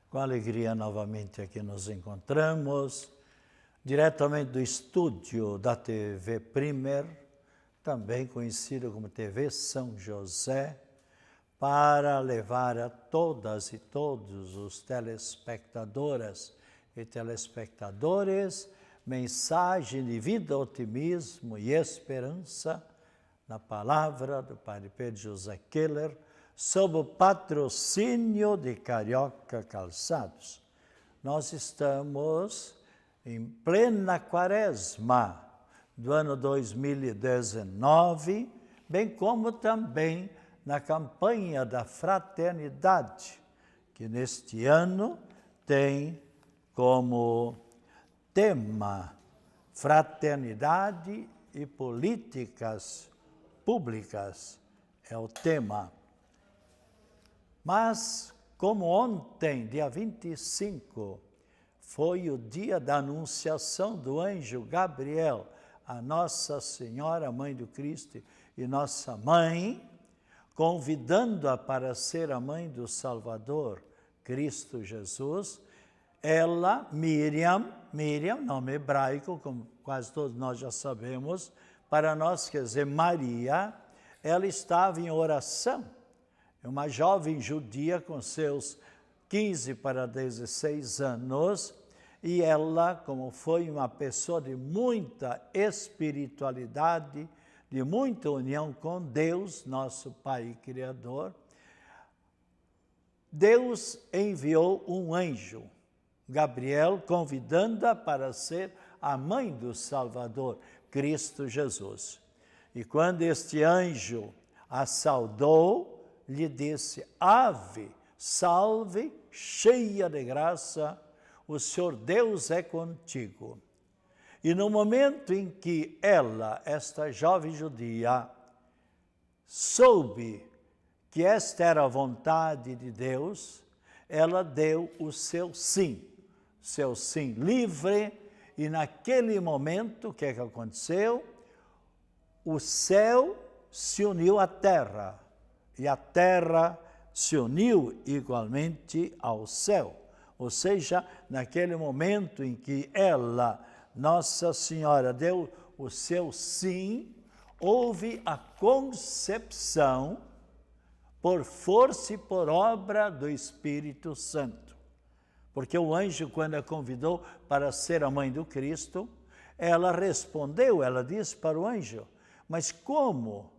Com alegria, novamente aqui nos encontramos, diretamente do estúdio da TV Primer, também conhecido como TV São José, para levar a todas e todos os telespectadoras e telespectadores mensagem de vida, otimismo e esperança na palavra do Padre Pedro José Keller, sob o patrocínio de Carioca Calçados. Nós estamos em plena quaresma do ano 2019, bem como também na campanha da fraternidade, que neste ano tem como tema fraternidade e políticas públicas, é o tema. Mas, como ontem, dia 25, foi o dia da anunciação do anjo Gabriel, a Nossa Senhora, Mãe do Cristo e nossa Mãe, convidando-a para ser a Mãe do Salvador, Cristo Jesus, ela, Miriam, nome hebraico, como quase todos nós já sabemos, para nós quer dizer Maria, ela estava em oração. Uma jovem judia com seus 15 para 16 anos, e ela, como foi uma pessoa de muita espiritualidade, de muita união com Deus, nosso Pai e Criador, Deus enviou um anjo, Gabriel, convidando-a para ser a mãe do Salvador, Cristo Jesus. E quando este anjo a saudou, lhe disse: Ave, salve, cheia de graça, o Senhor Deus é contigo. E no momento em que ela, esta jovem judia, soube que esta era a vontade de Deus, ela deu o seu sim livre, e naquele momento, o que é que aconteceu? O céu se uniu à terra, e a terra se uniu igualmente ao céu. Ou seja, naquele momento em que ela, Nossa Senhora, deu o seu sim, houve a concepção por força e por obra do Espírito Santo. Porque o anjo, quando a convidou para ser a mãe do Cristo, ela respondeu, ela disse para o anjo: mas como?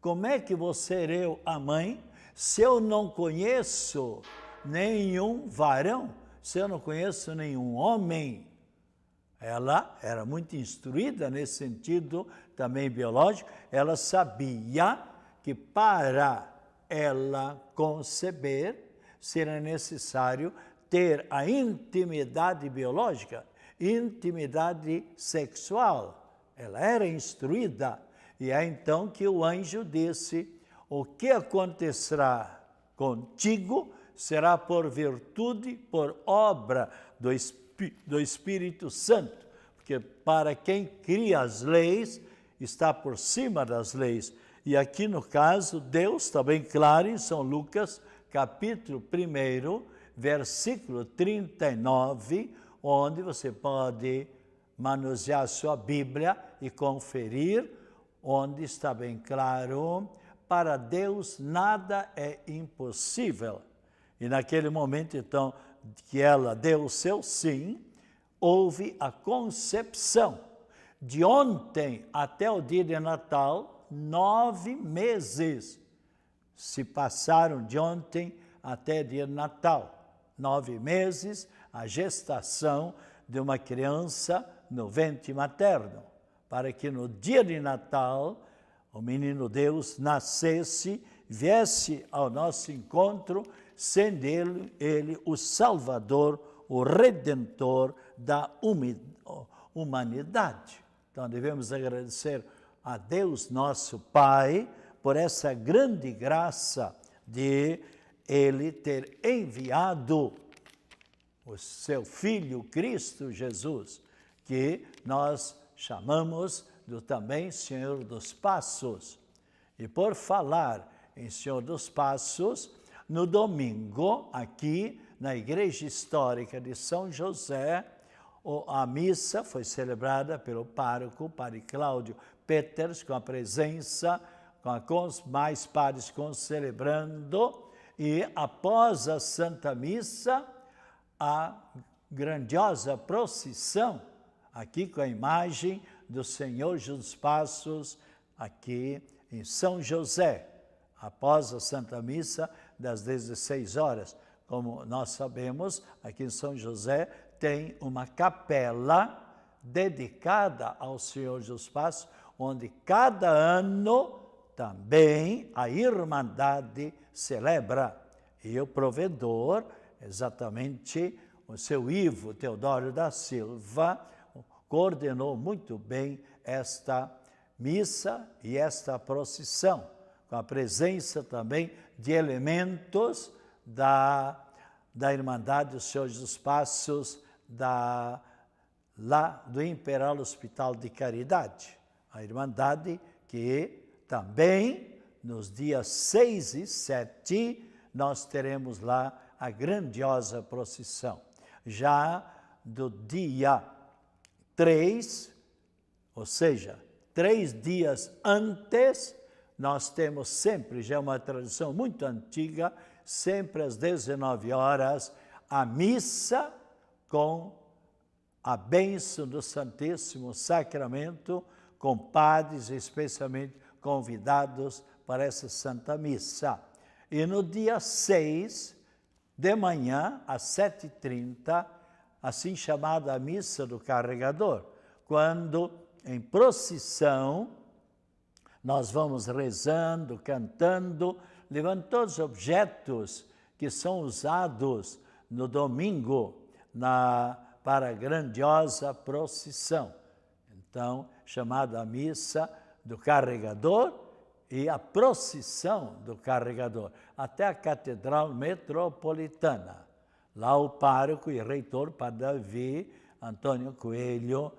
Como é que vou ser eu a mãe se eu não conheço nenhum varão, se eu não conheço nenhum homem? Ela era muito instruída nesse sentido também biológico, ela sabia que para ela conceber seria necessário ter a intimidade biológica, intimidade sexual. Ela era instruída. E é então que o anjo disse: o que acontecerá contigo será por virtude, por obra do Espírito Santo, porque para quem cria as leis, está por cima das leis. E aqui no caso, Deus está bem claro em São Lucas, capítulo 1, versículo 39, onde você pode manusear sua Bíblia e conferir, onde está bem claro: para Deus nada é impossível. E naquele momento, então, que ela deu o seu sim, houve a concepção. De ontem até o dia de Natal, 9 meses se passaram de ontem até dia de Natal. 9 meses, a gestação de uma criança no ventre materno, para que no dia de Natal o menino Deus nascesse, viesse ao nosso encontro, sendo ele o Salvador, o Redentor da humanidade. Então devemos agradecer a Deus nosso Pai por essa grande graça de Ele ter enviado o seu Filho Cristo Jesus, que nós chamamos também Senhor dos Passos. E por falar em Senhor dos Passos, No domingo, aqui na Igreja Histórica de São José, a missa foi celebrada pelo pároco, Padre Cláudio Peters, com a presença, com os mais padres concelebrando, e após a Santa Missa, a grandiosa procissão, aqui com a imagem do Senhor Jesus Passos, aqui em São José, após a Santa Missa, das 16 horas. Como nós sabemos, aqui em São José tem uma capela dedicada ao Senhor Jesus Passos, onde cada ano também a Irmandade celebra. E o provedor, exatamente o seu Ivo Teodoro da Silva, coordenou muito bem esta missa e esta procissão, com a presença também de elementos da Irmandade do Senhor Jesus Passos, lá do Imperial Hospital de Caridade. A Irmandade que também, nos dias 6 e 7, nós teremos lá a grandiosa procissão. Já do dia 3, ou seja, 3 dias antes, nós temos sempre, já é uma tradição muito antiga, sempre às 19 horas, a missa com a bênção do Santíssimo Sacramento, com padres, especialmente convidados para essa Santa Missa. E no dia 6, de manhã, às 7h30, assim chamada Missa do Carregador, quando, em procissão, nós vamos rezando, cantando, levando todos os objetos que são usados no domingo para a grandiosa procissão. Então, chamada a Missa do Carregador e a procissão do Carregador, até a Catedral Metropolitana. Lá o pároco e reitor, Padre Davi Antônio Coelho,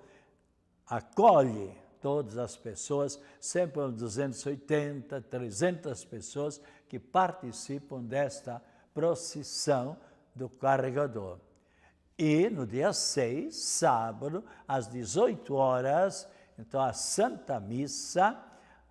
acolhe todas as pessoas, sempre 280, 300 pessoas que participam desta procissão do Carregador. E no dia 6, sábado, às 18 horas, então a Santa Missa,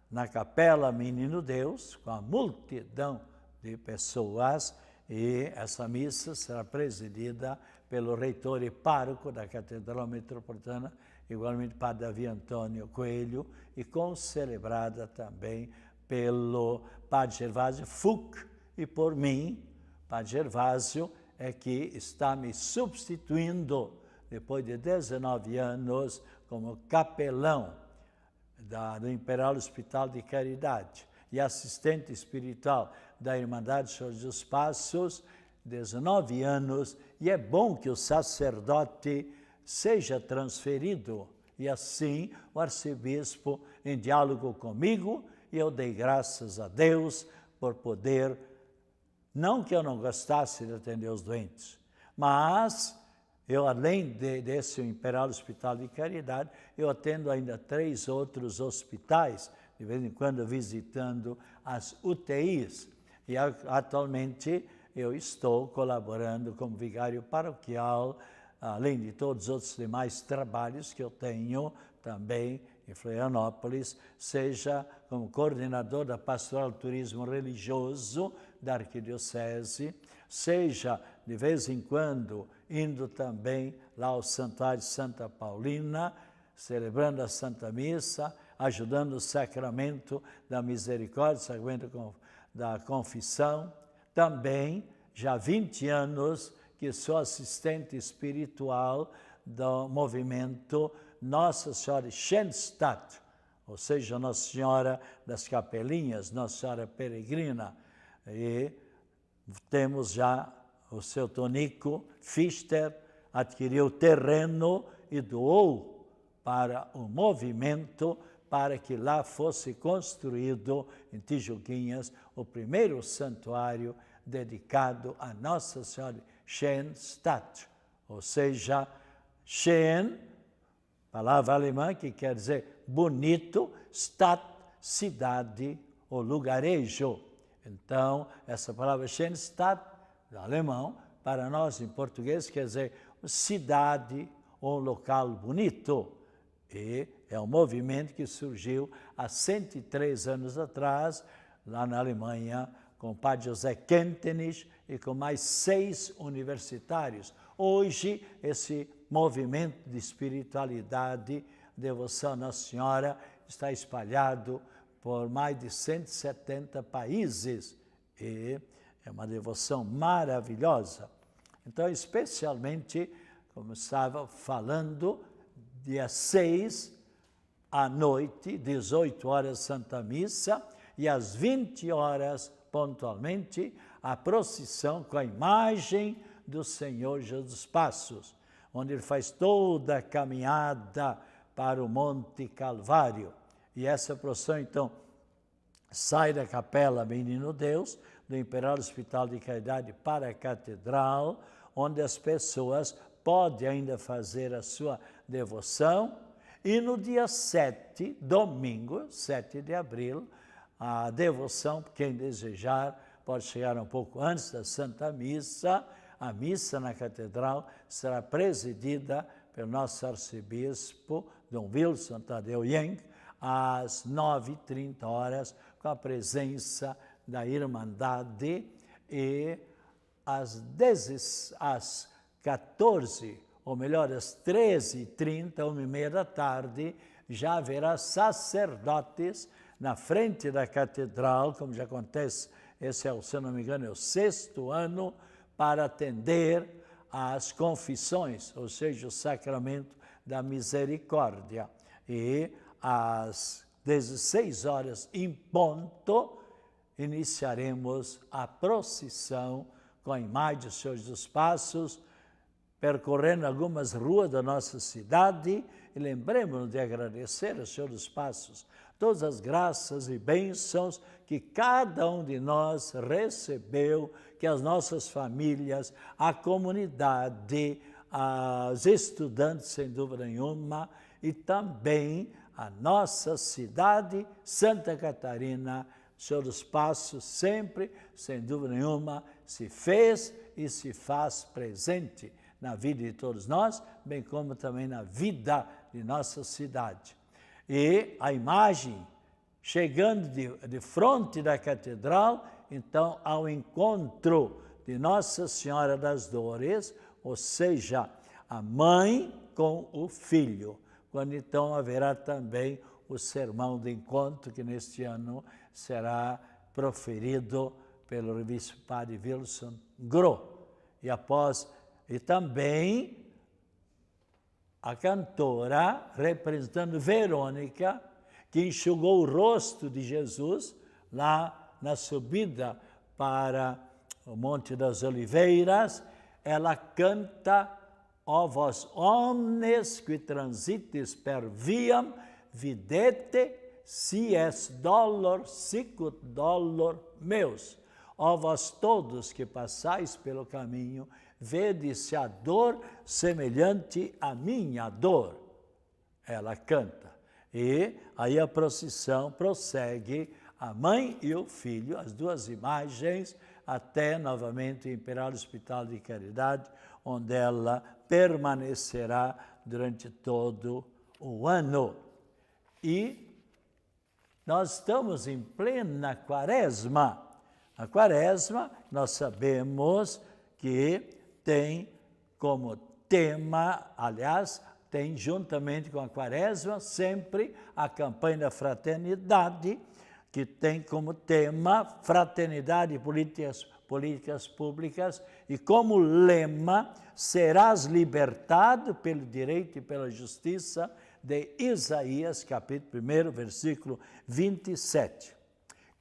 na Capela Menino Deus, com a multidão de pessoas, e essa missa será presidida pelo reitor e pároco da Catedral Metropolitana, igualmente Padre Davi Antônio Coelho, e concelebrada também pelo Padre Gervásio Fuch e por mim. Padre Gervásio é que está me substituindo, depois de 19 anos, como capelão do Imperial Hospital de Caridade e assistente espiritual da Irmandade do Senhor Jesus Passos, 19 anos, e é bom que o sacerdote seja transferido. E assim o arcebispo, em diálogo comigo, e eu dei graças a Deus por poder, não que eu não gostasse de atender os doentes, mas eu, além desse Imperial Hospital de Caridade, eu atendo ainda 3 outros hospitais, de vez em quando visitando as UTIs. E atualmente eu estou colaborando como vigário paroquial, além de todos os outros demais trabalhos que eu tenho também em Florianópolis, seja como coordenador da Pastoral do Turismo Religioso da Arquidiocese, seja de vez em quando indo também lá ao Santuário de Santa Paulina, celebrando a Santa Missa, ajudando o sacramento da misericórdia, o sacramento da confissão. Também, já há 20 anos, que sou assistente espiritual do movimento Nossa Senhora de Schoenstatt, ou seja, Nossa Senhora das Capelinhas, Nossa Senhora Peregrina. E temos já o seu Tonico Fichter, adquiriu terreno e doou para o movimento, para que lá fosse construído, em Tijuquinhas, o primeiro santuário dedicado a Nossa Senhora de Schoenstatt, ou seja, Schoen, palavra alemã que quer dizer bonito, Stadt, cidade ou lugarejo. Então, essa palavra Schönstadt, alemão, para nós em português quer dizer cidade ou local bonito. E é um movimento que surgiu há 103 anos atrás, lá na Alemanha, com o padre José Kentenich e com mais 6 universitários. Hoje, esse movimento de espiritualidade, devoção à Nossa Senhora, está espalhado por mais de 170 países. E é uma devoção maravilhosa. Então, especialmente, como estava falando, dia 6 à noite, 18 horas, Santa Missa, e às 20 horas, pontualmente, a procissão com a imagem do Senhor Jesus dos Passos, onde ele faz toda a caminhada para o Monte Calvário. E essa procissão, então, sai da Capela Menino Deus, do Imperial Hospital de Caridade para a Catedral, onde as pessoas podem ainda fazer a sua devoção. E no dia 7, domingo, 7 de abril, a devoção, quem desejar, pode chegar um pouco antes da Santa Missa. A missa na Catedral será presidida pelo nosso arcebispo, Dom Wilson Tadeu Yenck, às 9h30, com a presença da Irmandade, e às 14, ou melhor, às 13h30, 1h30 da tarde, já haverá sacerdotes na frente da catedral, como já acontece, esse é, se eu não me engano, é o 6º ano, para atender às confissões, ou seja, o sacramento da misericórdia. E às 16 horas em ponto, iniciaremos a procissão com a imagem do Senhor dos Passos, percorrendo algumas ruas da nossa cidade, e lembremos-nos de agradecer ao Senhor dos Passos todas as graças e bênçãos que cada um de nós recebeu, que as nossas famílias, a comunidade, os estudantes, sem dúvida nenhuma, e também a nossa cidade, Santa Catarina, o Senhor dos Passos sempre, sem dúvida nenhuma, se fez e se faz presente na vida de todos nós, bem como também na vida de nossa cidade. E a imagem, chegando de frente da catedral, então, ao encontro de Nossa Senhora das Dores, ou seja, a mãe com o filho, quando então haverá também o sermão de encontro, que neste ano será proferido pelo reverendo Padre Wilson Gros. E também a cantora, representando Verônica, que enxugou o rosto de Jesus lá na subida para o Monte das Oliveiras. Ela canta: ó vós omnes qui transitis per viam, videte si es dolor sicut dolor meus. Ó vós todos que passais pelo caminho, vede se a dor semelhante à minha dor. Ela canta. E aí a procissão prossegue, a mãe e o filho, as duas imagens, até novamente o Imperial Hospital de Caridade, onde ela permanecerá durante todo o ano. E nós estamos em plena quaresma. A quaresma, nós sabemos que tem como tema, aliás, tem juntamente com a quaresma sempre a campanha da fraternidade, que tem como tema fraternidade e políticas públicas, e como lema, serás libertado pelo direito e pela justiça, de Isaías, capítulo 1, versículo 27.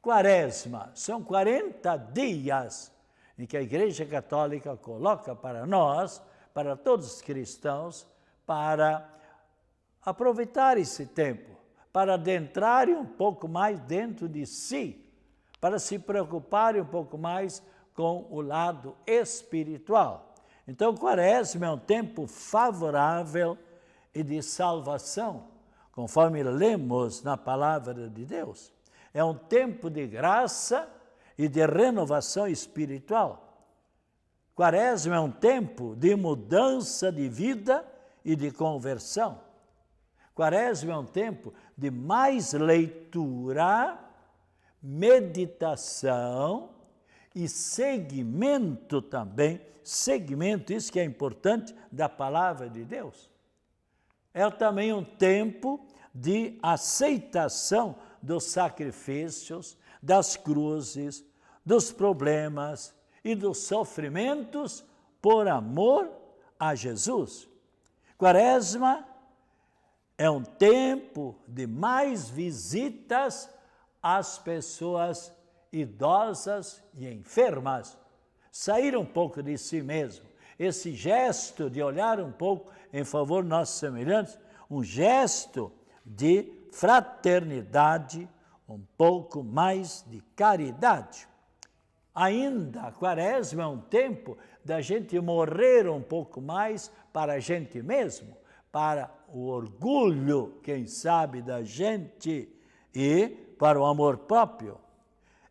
Quaresma, são 40 dias em que a Igreja Católica coloca para nós, para todos os cristãos, para aproveitar esse tempo, para adentrarem um pouco mais dentro de si, para se preocuparem um pouco mais com o lado espiritual. Então, Quaresma é um tempo favorável e de salvação, conforme lemos na Palavra de Deus. É um tempo de graça, e de renovação espiritual. Quaresma é um tempo de mudança de vida e de conversão. Quaresma é um tempo de mais leitura, meditação e seguimento também, isso que é importante, da palavra de Deus. É também um tempo de aceitação dos sacrifícios, das cruzes, dos problemas e dos sofrimentos por amor a Jesus. Quaresma é um tempo de mais visitas às pessoas idosas e enfermas. Sair um pouco de si mesmo. Esse gesto de olhar um pouco em favor dos nossos semelhantes, um gesto de fraternidade, um pouco mais de caridade. Ainda a Quaresma é um tempo da gente morrer um pouco mais para a gente mesmo, para o orgulho, quem sabe, da gente e para o amor próprio.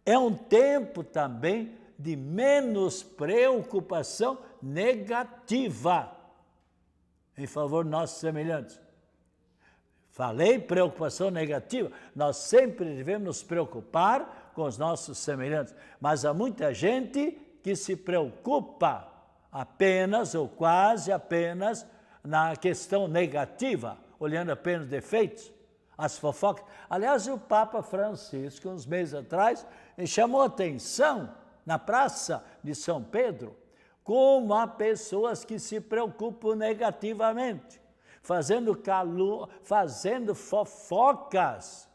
É um tempo também de menos preocupação negativa em favor dos nossos semelhantes. Falei preocupação negativa, nós sempre devemos nos preocupar com os nossos semelhantes, mas há muita gente que se preocupa apenas ou quase apenas na questão negativa, olhando apenas os defeitos, as fofocas. Aliás, o Papa Francisco, uns meses atrás, chamou atenção na Praça de São Pedro, como há pessoas que se preocupam negativamente, fazendo fofocas,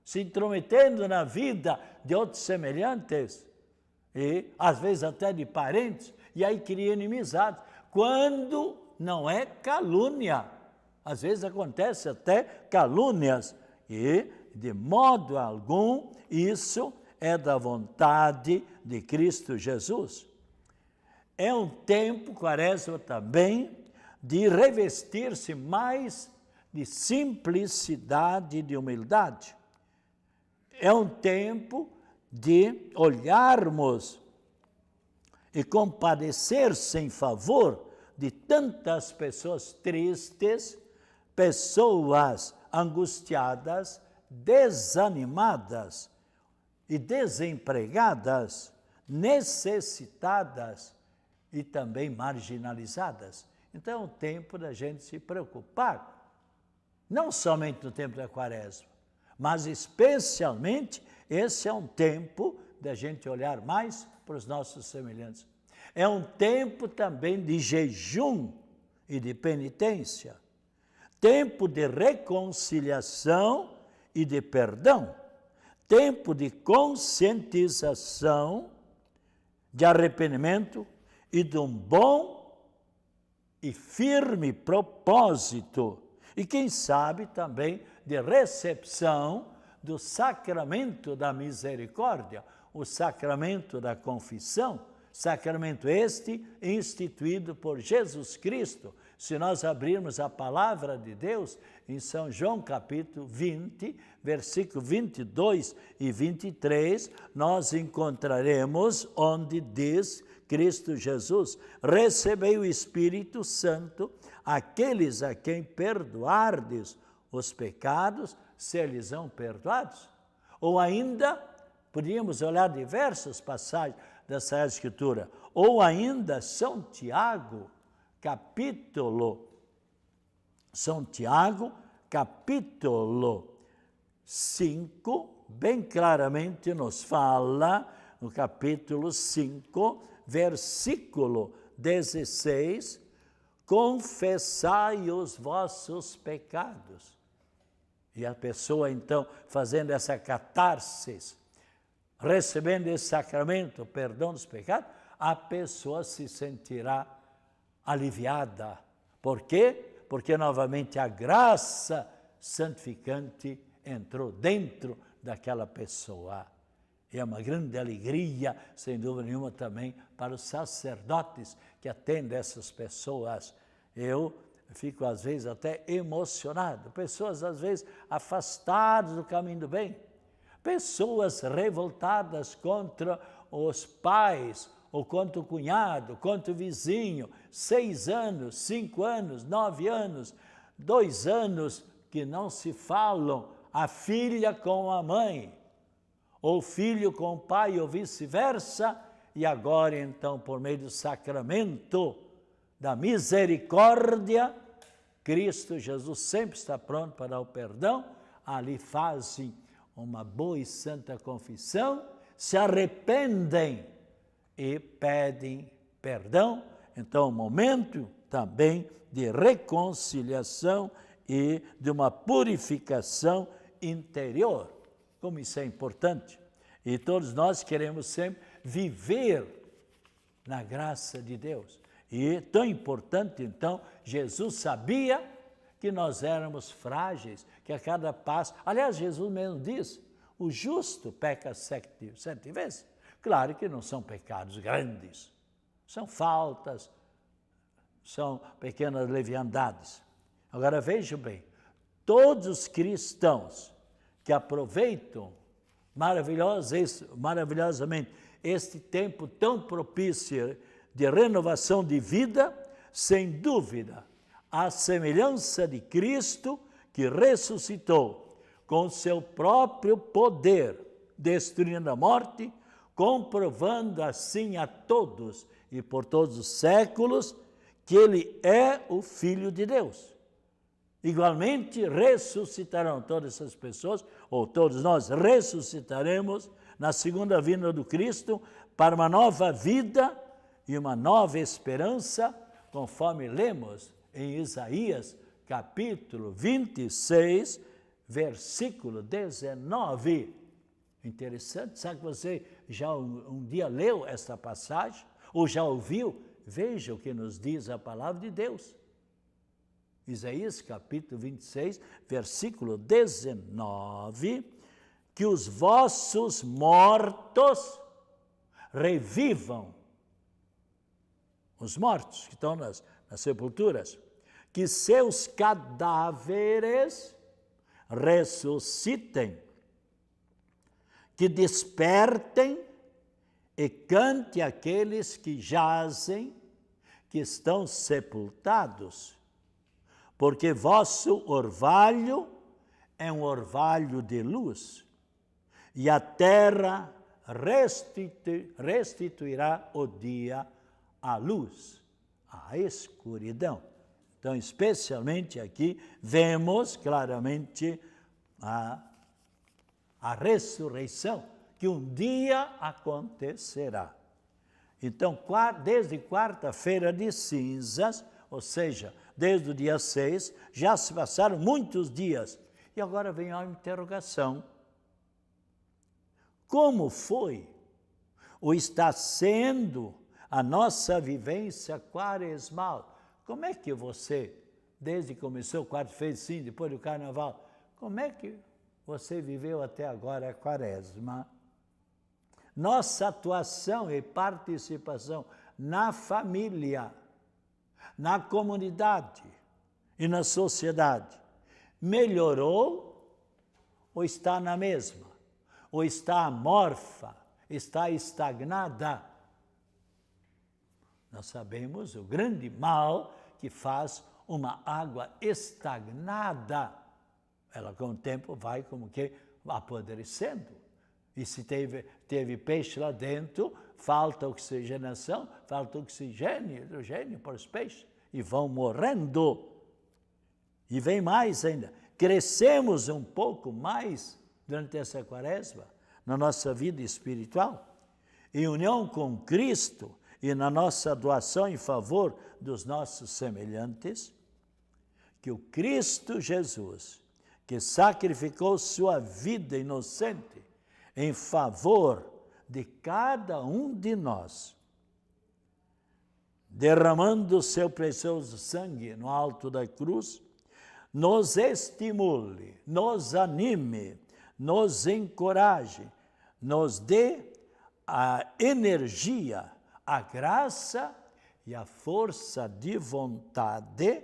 se intrometendo na vida de outros semelhantes, e às vezes até de parentes, e aí cria inimizades, quando não é calúnia. Às vezes acontece até calúnias, e de modo algum isso é da vontade de Cristo Jesus. É um tempo, Quaresma também, de revestir-se mais de simplicidade e de humildade. É um tempo de olharmos e compadecer-se em favor de tantas pessoas tristes, pessoas angustiadas, desanimadas e desempregadas, necessitadas e também marginalizadas. Então é o tempo da gente se preocupar, não somente no tempo da Quaresma, mas especialmente esse é um tempo da gente olhar mais para os nossos semelhantes. É um tempo também de jejum e de penitência, tempo de reconciliação e de perdão, tempo de conscientização, de arrependimento e de um bom e firme propósito, e quem sabe também de recepção do sacramento da misericórdia, o sacramento da confissão, sacramento este instituído por Jesus Cristo. Se nós abrirmos a palavra de Deus em São João capítulo 20, versículo 22 e 23, nós encontraremos onde diz Cristo Jesus: recebei o Espírito Santo, aqueles a quem perdoardes os pecados, se lhes são perdoados. Ou ainda, podíamos olhar diversas passagens da Sagrada Escritura, ou ainda São Tiago, capítulo 5, bem claramente nos fala, no capítulo 5, versículo 16, confessai os vossos pecados. E a pessoa, então, fazendo essa catarse, recebendo esse sacramento, o perdão dos pecados, a pessoa se sentirá aliviada. Por quê? Porque, novamente, a graça santificante entrou dentro daquela pessoa. E é uma grande alegria, sem dúvida nenhuma, também para os sacerdotes que atendem essas pessoas. Eu fico, às vezes, até emocionado. Pessoas, às vezes, afastadas do caminho do bem. Pessoas revoltadas contra os pais, ou quanto o cunhado, quanto o vizinho, 6 anos, 5 anos, 9 anos, 2 anos, que não se falam, a filha com a mãe, ou filho com o pai, ou vice-versa, e agora então, por meio do sacramento da misericórdia, Cristo Jesus sempre está pronto para dar o perdão, ali fazem uma boa e santa confissão, se arrependem e pedem perdão. Então, um momento também de reconciliação e de uma purificação interior. Como isso é importante. E todos nós queremos sempre viver na graça de Deus. E tão importante, então, Jesus sabia que nós éramos frágeis, que a cada passo... Aliás, Jesus mesmo diz, o justo peca 7 vezes. Claro que não são pecados grandes, são faltas, são pequenas leviandades. Agora vejam bem, todos os cristãos que aproveitam maravilhosamente este tempo tão propício de renovação de vida, sem dúvida, à semelhança de Cristo que ressuscitou com seu próprio poder, destruindo a morte, comprovando assim a todos e por todos os séculos que ele é o Filho de Deus. Igualmente ressuscitarão todas essas pessoas, ou todos nós ressuscitaremos na segunda vinda do Cristo para uma nova vida e uma nova esperança, conforme lemos em Isaías, capítulo 26, versículo 19. Interessante, sabe que você já um dia leu esta passagem, ou já ouviu? Veja o que nos diz a palavra de Deus. Isaías, capítulo 26, versículo 19, que os vossos mortos revivam, os mortos que estão nas sepulturas, que seus cadáveres ressuscitem, que despertem e cante aqueles que jazem, que estão sepultados, porque vosso orvalho é um orvalho de luz, e a terra restituirá o dia à luz, à escuridão. Então, especialmente aqui, vemos claramente a ressurreição, que um dia acontecerá. Então, desde quarta-feira de cinzas, ou seja, desde o dia 6, já se passaram muitos dias. E agora vem a interrogação. Como foi ou está sendo a nossa vivência quaresmal? Como é que você, desde que começou quarta-feira de cinzas, depois do carnaval, como é que você viveu até agora a quaresma? Nossa atuação e participação na família, na comunidade e na sociedade melhorou ou está na mesma? Ou está amorfa, está estagnada? Nós sabemos o grande mal que faz uma água estagnada. Ela com o tempo vai como que apodrecendo. E se teve peixe lá dentro, falta oxigenação, falta oxigênio, hidrogênio para os peixes, e vão morrendo. E vem mais ainda, crescemos um pouco mais durante essa quaresma, na nossa vida espiritual, em união com Cristo e na nossa doação em favor dos nossos semelhantes, que o Cristo Jesus, que sacrificou sua vida inocente em favor de cada um de nós, derramando o seu precioso sangue no alto da cruz, nos estimule, nos anime, nos encoraje, nos dê a energia, a graça e a força de vontade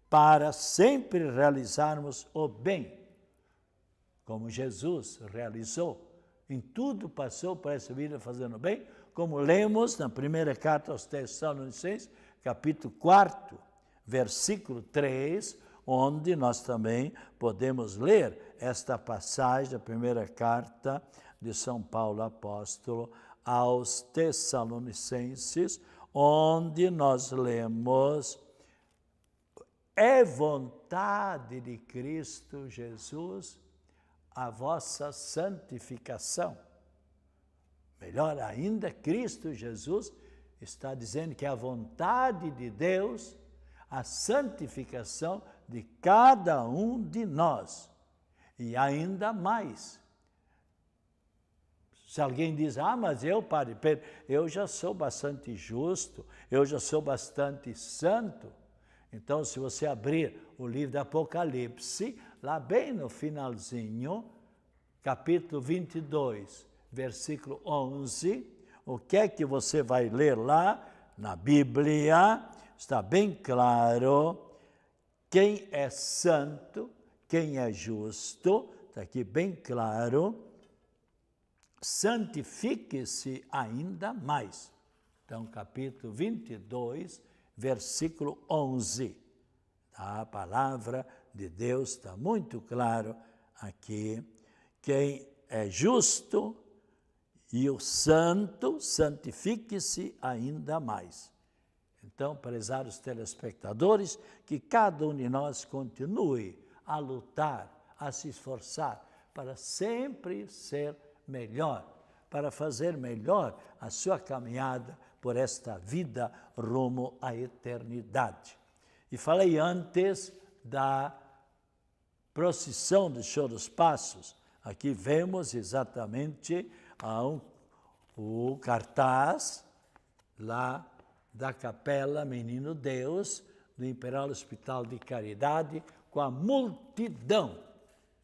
para sempre realizarmos o bem, como Jesus realizou em tudo passou por essa vida fazendo bem, como lemos na primeira carta aos Tessalonicenses, capítulo 4, versículo 3, onde nós também podemos ler esta passagem da primeira carta de São Paulo apóstolo aos Tessalonicenses, onde nós lemos: é vontade de Cristo Jesus a vossa santificação. Melhor ainda, Cristo Jesus está dizendo que é a vontade de Deus a santificação de cada um de nós. E ainda mais. Se alguém diz, mas eu, Padre Pedro, eu já sou bastante justo, eu já sou bastante santo. Então, se você abrir o livro do Apocalipse, lá bem no finalzinho, capítulo 22, versículo 11, o que é que você vai ler lá na Bíblia? Está bem claro quem é santo, quem é justo, está aqui bem claro, santifique-se ainda mais. Então, capítulo 22, versículo 11. A palavra de Deus está muito claro aqui. Quem é justo e o santo, santifique-se ainda mais. Então, prezados telespectadores, que cada um de nós continue a lutar, a se esforçar para sempre ser melhor, para fazer melhor a sua caminhada por esta vida rumo à eternidade. E falei antes da procissão do Chão dos Passos. Aqui vemos exatamente o cartaz lá da Capela Menino Deus, do Imperial Hospital de Caridade, com a multidão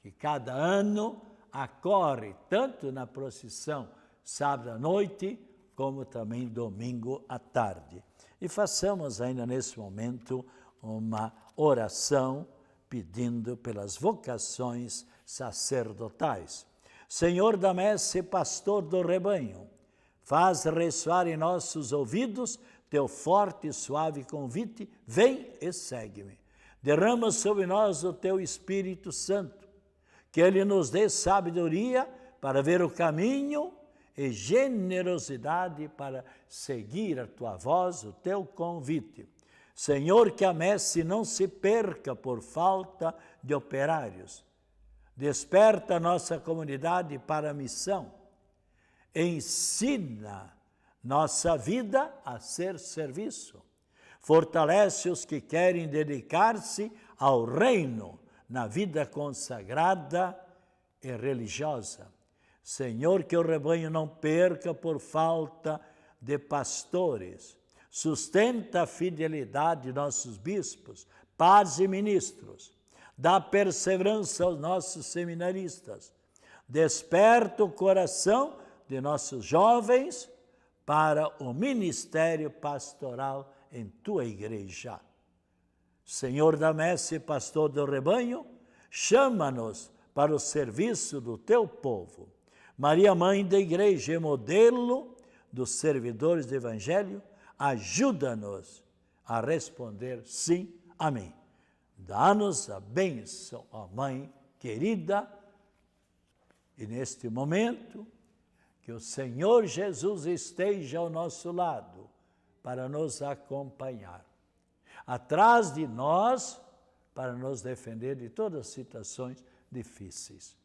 que cada ano acorre, tanto na procissão sábado à noite, como também domingo à tarde. E façamos ainda nesse momento uma oração pedindo pelas vocações sacerdotais. Senhor da messe, pastor do rebanho, faz ressoar em nossos ouvidos teu forte e suave convite, vem e segue-me. Derrama sobre nós o teu Espírito Santo, que ele nos dê sabedoria para ver o caminho e generosidade para seguir a tua voz, o teu convite. Senhor, que a messe não se perca por falta de operários. Desperta a nossa comunidade para a missão. Ensina nossa vida a ser serviço. Fortalece os que querem dedicar-se ao reino na vida consagrada e religiosa. Senhor, que o rebanho não perca por falta de pastores. Sustenta a fidelidade de nossos bispos, padres e ministros. Dá perseverança aos nossos seminaristas. Desperta o coração de nossos jovens para o ministério pastoral em tua igreja. Senhor da messe, pastor do rebanho, chama-nos para o serviço do teu povo. Maria, mãe da igreja e modelo dos servidores do evangelho, ajuda-nos a responder sim, amém. Dá-nos a bênção, ó Mãe querida, e neste momento, que o Senhor Jesus esteja ao nosso lado para nos acompanhar. Atrás de nós, para nos defender de todas as situações difíceis.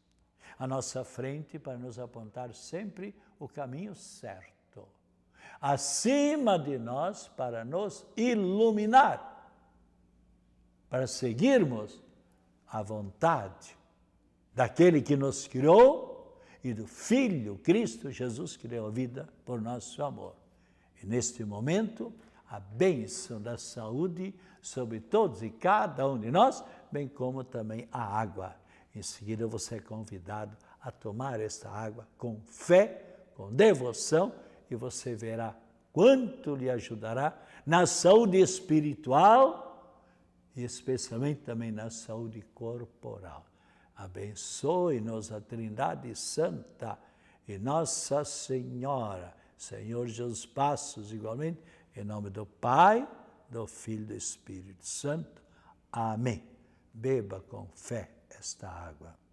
À nossa frente, para nos apontar sempre o caminho certo. Acima de nós, para nos iluminar, para seguirmos a vontade daquele que nos criou e do Filho Cristo Jesus que deu a vida por nosso amor. E neste momento, a bênção da saúde sobre todos e cada um de nós, bem como também a água. Em seguida, você é convidado a tomar esta água com fé, com devoção, e você verá quanto lhe ajudará na saúde espiritual e especialmente também na saúde corporal. Abençoe-nos a Trindade Santa e Nossa Senhora, Senhor Jesus Passos, igualmente, em nome do Pai, do Filho e do Espírito Santo. Amém. Beba com fé esta água.